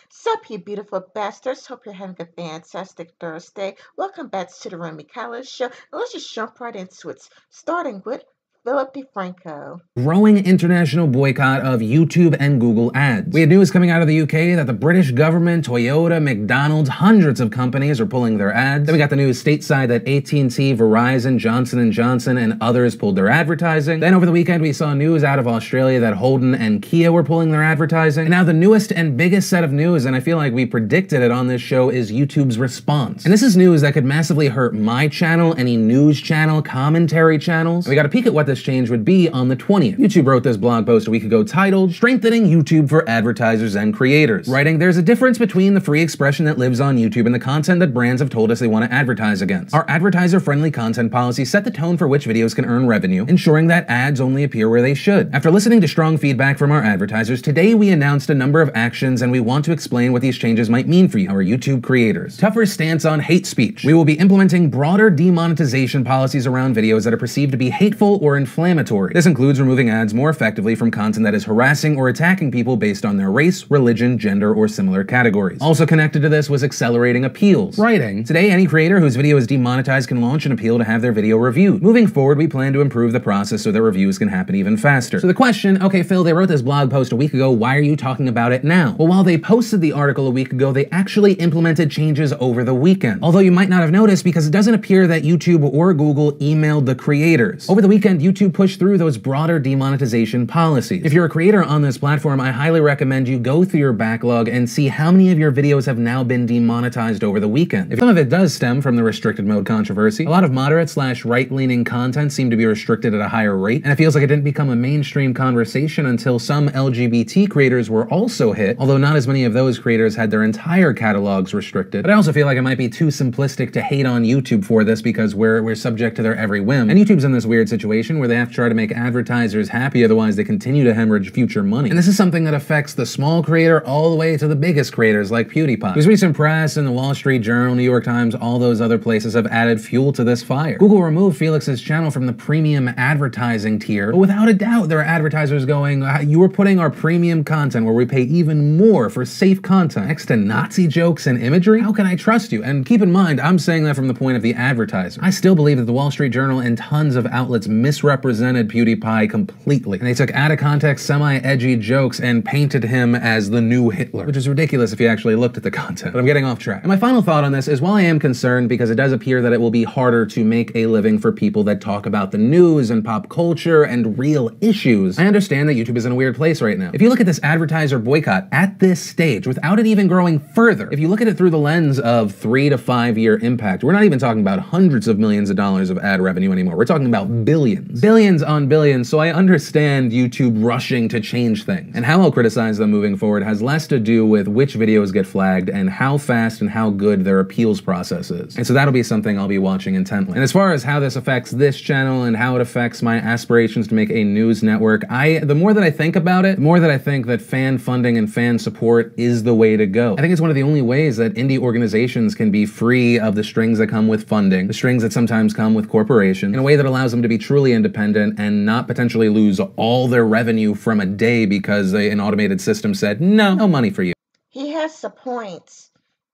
Sup, you beautiful bastards. Hope you're having a fantastic Thursday. Welcome back to the Vernaculis show. And let's just jump right into it, starting with Phillip DeFranco. Growing international boycott of YouTube and Google ads. We had news coming out of the UK that the British government, Toyota, McDonald's, hundreds of companies are pulling their ads. Then we got the news stateside that AT&T, Verizon, Johnson & Johnson, and others pulled their advertising. Then over the weekend we saw news out of Australia that Holden and Kia were pulling their advertising. And now the newest and biggest set of news, and I feel like we predicted it on this show, is YouTube's response. And this is news that could massively hurt my channel, any news channel, commentary channels. And we got a peek at what this change would be on the 20th. YouTube wrote this blog post a week ago titled, "Strengthening YouTube for Advertisers and Creators." Writing, "There's a difference between the free expression that lives on YouTube and the content that brands have told us they want to advertise against. Our advertiser-friendly content policy set the tone for which videos can earn revenue, ensuring that ads only appear where they should. After listening to strong feedback from our advertisers, today we announced a number of actions and we want to explain what these changes might mean for you, our YouTube creators. Tougher stance on hate speech. We will be implementing broader demonetization policies around videos that are perceived to be hateful or inflammatory. This includes removing ads more effectively from content that is harassing or attacking people based on their race, religion, gender, or similar categories." Also connected to this was accelerating appeals. Writing, "Today, any creator whose video is demonetized can launch an appeal to have their video reviewed. Moving forward, we plan to improve the process so that reviews can happen even faster." So the question, okay, Phil, they wrote this blog post a week ago, why are you talking about it now? Well, while they posted the article a week ago, they actually implemented changes over the weekend. Although you might not have noticed because it doesn't appear that YouTube or Google emailed the creators. Over the weekend, YouTube pushed through those broader demonetization policies. If you're a creator on this platform, I highly recommend you go through your backlog and see how many of your videos have now been demonetized over the weekend. If some of it does stem from the restricted mode controversy, a lot of moderate/right-leaning content seemed to be restricted at a higher rate, and it feels like it didn't become a mainstream conversation until some LGBT creators were also hit, although not as many of those creators had their entire catalogs restricted. But I also feel like it might be too simplistic to hate on YouTube for this because we're subject to their every whim. And YouTube's in this weird situation where they have to try to make advertisers happy, otherwise they continue to hemorrhage future money. And this is something that affects the small creator all the way to the biggest creators like PewDiePie, whose recent press and the Wall Street Journal, New York Times, all those other places have added fuel to this fire. Google removed Felix's channel from the premium advertising tier, but without a doubt there are advertisers going, you were putting our premium content where we pay even more for safe content next to Nazi jokes and imagery? How can I trust you? And keep in mind, I'm saying that from the point of the advertiser. I still believe that the Wall Street Journal and tons of outlets misrepresented PewDiePie completely. And they took out of context semi-edgy jokes and painted him as the new Hitler, which is ridiculous if you actually looked at the content. But I'm getting off track. And my final thought on this is, while I am concerned because it does appear that it will be harder to make a living for people that talk about the news and pop culture and real issues, I understand that YouTube is in a weird place right now. If you look at this advertiser boycott at this stage, without it even growing further, if you look at it through the lens of 3 to 5 year impact, we're not even talking about hundreds of millions of dollars of ad revenue anymore. We're talking about billions. Billions on billions, so I understand YouTube rushing to change things. And how I'll criticize them moving forward has less to do with which videos get flagged and how fast and how good their appeals process is. And so that'll be something I'll be watching intently. And as far as how this affects this channel and how it affects my aspirations to make a news network, the more that I think about it, the more that I think that fan funding and fan support is the way to go. I think it's one of the only ways that indie organizations can be free of the strings that come with funding, the strings that sometimes come with corporations, in a way that allows them to be truly independent and not potentially lose all their revenue from a day because an automated system said, no money for you. He has a point.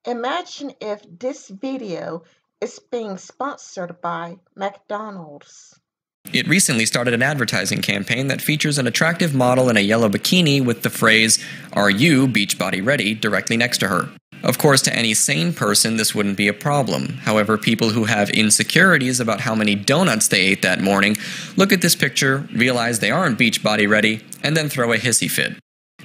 Imagine if this video is being sponsored by McDonald's. It recently started an advertising campaign that features an attractive model in a yellow bikini with the phrase, "Are you Beachbody ready?" directly next to her. Of course, to any sane person, this wouldn't be a problem. However, people who have insecurities about how many donuts they ate that morning look at this picture, realize they aren't Beachbody ready, and then throw a hissy fit.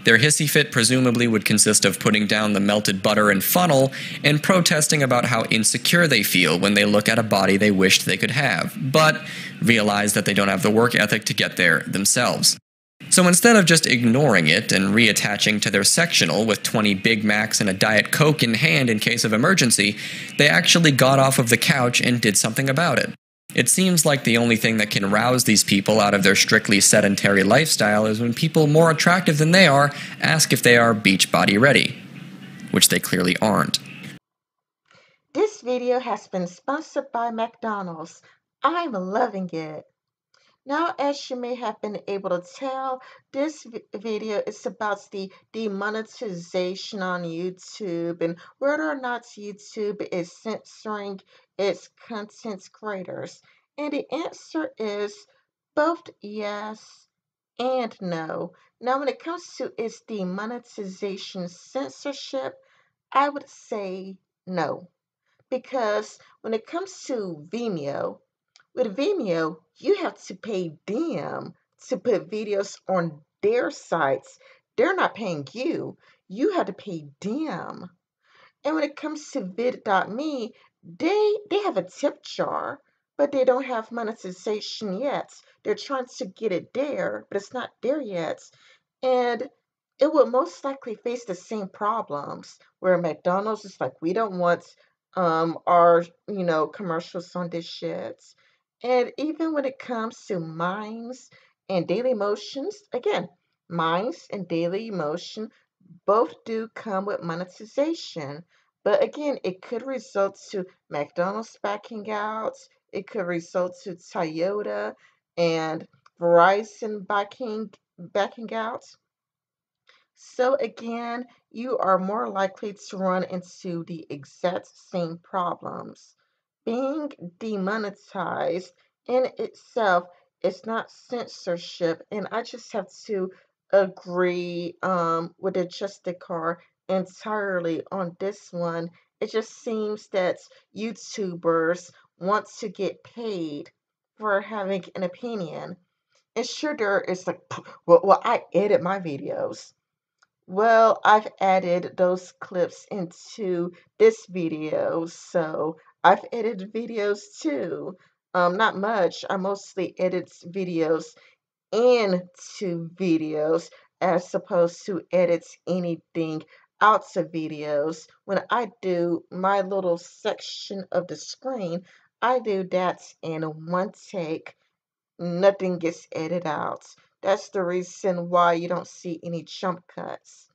Their hissy fit presumably would consist of putting down the melted butter and funnel and protesting about how insecure they feel when they look at a body they wished they could have, but realize that they don't have the work ethic to get there themselves. So instead of just ignoring it and reattaching to their sectional with 20 Big Macs and a Diet Coke in hand in case of emergency, they actually got off of the couch and did something about it. It seems like the only thing that can rouse these people out of their strictly sedentary lifestyle is when people more attractive than they are ask if they are Beachbody ready, which they clearly aren't. This video has been sponsored by McDonald's. I'm loving it. Now, as you may have been able to tell, this video is about the demonetization on YouTube and whether or not YouTube is censoring its content creators. And the answer is both yes and no. Now, when it comes to its demonetization censorship, I would say no. Because when it comes to Vimeo, with Vimeo, you have to pay them to put videos on their sites. They're not paying you. You have to pay them. And when it comes to vid.me, they have a tip jar, but they don't have monetization yet. They're trying to get it there, but it's not there yet. And it will most likely face the same problems where McDonald's is like, we don't want our commercials on this shit. And even when it comes to Minds and Daily Motions, again, Minds and Daily Motion both do come with monetization. But again, it could result to McDonald's backing out. It could result to Toyota and Verizon backing out. So again, you are more likely to run into the exact same problems. Being demonetized in itself is not censorship, and I just have to agree with the Justicar entirely on this one. It just seems that YouTubers want to get paid for having an opinion. And sure, there is like, well, I edit my videos. Well, I've added those clips into this video, so I've edited videos too. Not much. I mostly edit videos into videos as opposed to edit anything out of videos. When I do my little section of the screen, I do that in one take. Nothing gets edited out. That's the reason why you don't see any jump cuts.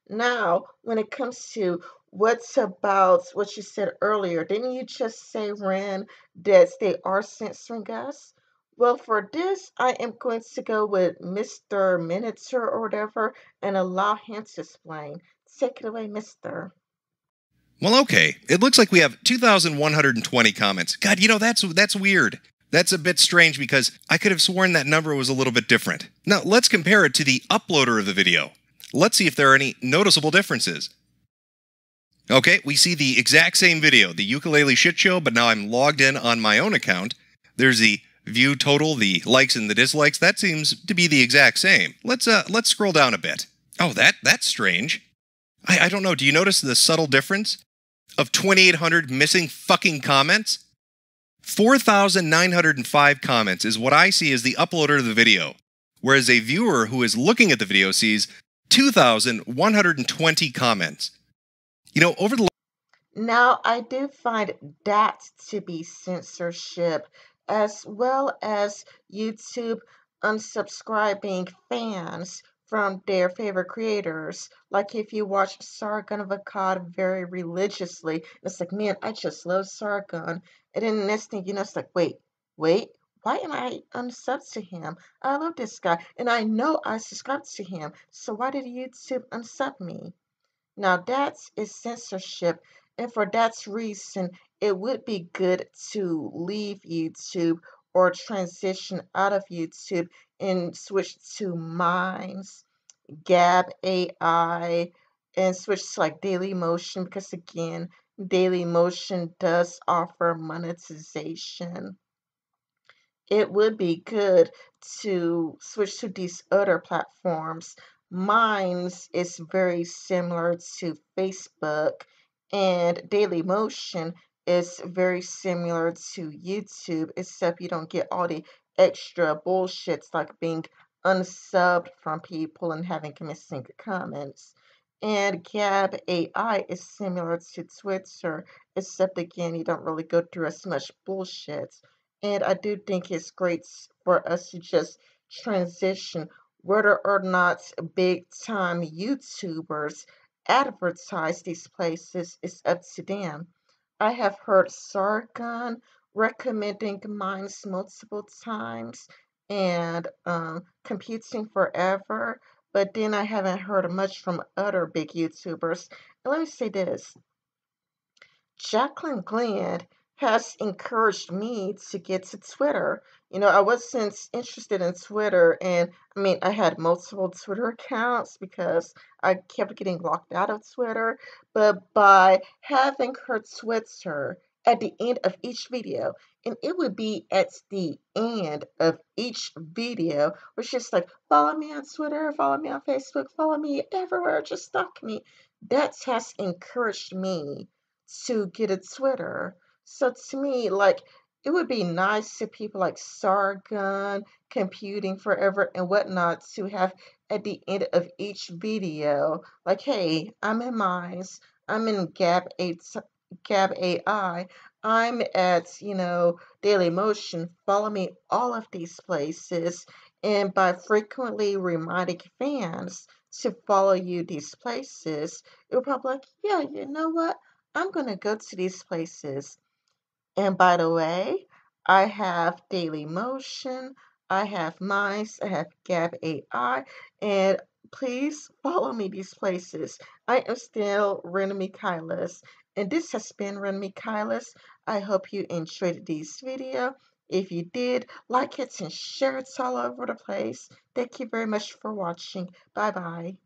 Now, when it comes to what's about what you said earlier, didn't you just say, Ren, that they are censoring us? Well, for this, I am going to go with Mr. Minotaur or whatever and allow him to explain. Take it away, Mr. Well, okay. It looks like we have 2,120 comments. God, that's weird. That's a bit strange because I could have sworn that number was a little bit different. Now, let's compare it to the uploader of the video. Let's see if there are any noticeable differences. Okay, we see the exact same video, the ukulele shit show, but now I'm logged in on my own account. There's the view total, the likes and the dislikes. That seems to be the exact same. Let's scroll down a bit. Oh, that's strange. I don't know. Do you notice the subtle difference of 2,800 missing fucking comments? 4,905 comments is what I see as the uploader of the video, whereas a viewer who is looking at the video sees 2,120 comments. Over the... Now, I do find that to be censorship, as well as YouTube unsubscribing fans from their favorite creators. Like if you watch Sargon of Akkad very religiously, it's like, man, I just love Sargon. And then the next thing you know, it's like, wait, why am I unsubbed to him? I love this guy, and I know I subscribed to him. So why did YouTube unsub me? Now that is censorship, and for that reason, it would be good to leave YouTube or transition out of YouTube and switch to Minds, Gab AI, and switch to like DailyMotion because again, DailyMotion does offer monetization. It would be good to switch to these other platforms. Mine's is very similar to Facebook, and Dailymotion is very similar to YouTube, except you don't get all the extra bullshits like being unsubbed from people and having missing comments. And Gab AI is similar to Twitter, except again, you don't really go through as much bullshit. And I do think it's great for us to just transition whether or not big time YouTubers advertise these places is up to them. I have heard Sargon recommending mine multiple times and computing forever, but then I haven't heard much from other big YouTubers. And let me say this. Jacqueline Glenn has encouraged me to get to Twitter. I wasn't interested in Twitter, and I mean, I had multiple Twitter accounts because I kept getting locked out of Twitter. But by having her Twitter at the end of each video, and it would be at the end of each video, where she's just like, follow me on Twitter, follow me on Facebook, follow me everywhere, just stalk me. That has encouraged me to get a Twitter. So to me, like, it would be nice to people like Sargon, Computing Forever, and whatnot to have at the end of each video, like, hey, I'm in Mines, I'm in Gab AI, I'm at, DailyMotion, follow me all of these places. And by frequently reminding fans to follow you these places, it will probably like, yeah, you know what? I'm going to go to these places. And by the way, I have DailyMotion, I have Mice, I have Gab AI, and please follow me these places. I am still Rena Mikhailis, and this has been Rena Mikhailis. I hope you enjoyed this video. If you did, like it and share it all over the place. Thank you very much for watching. Bye bye.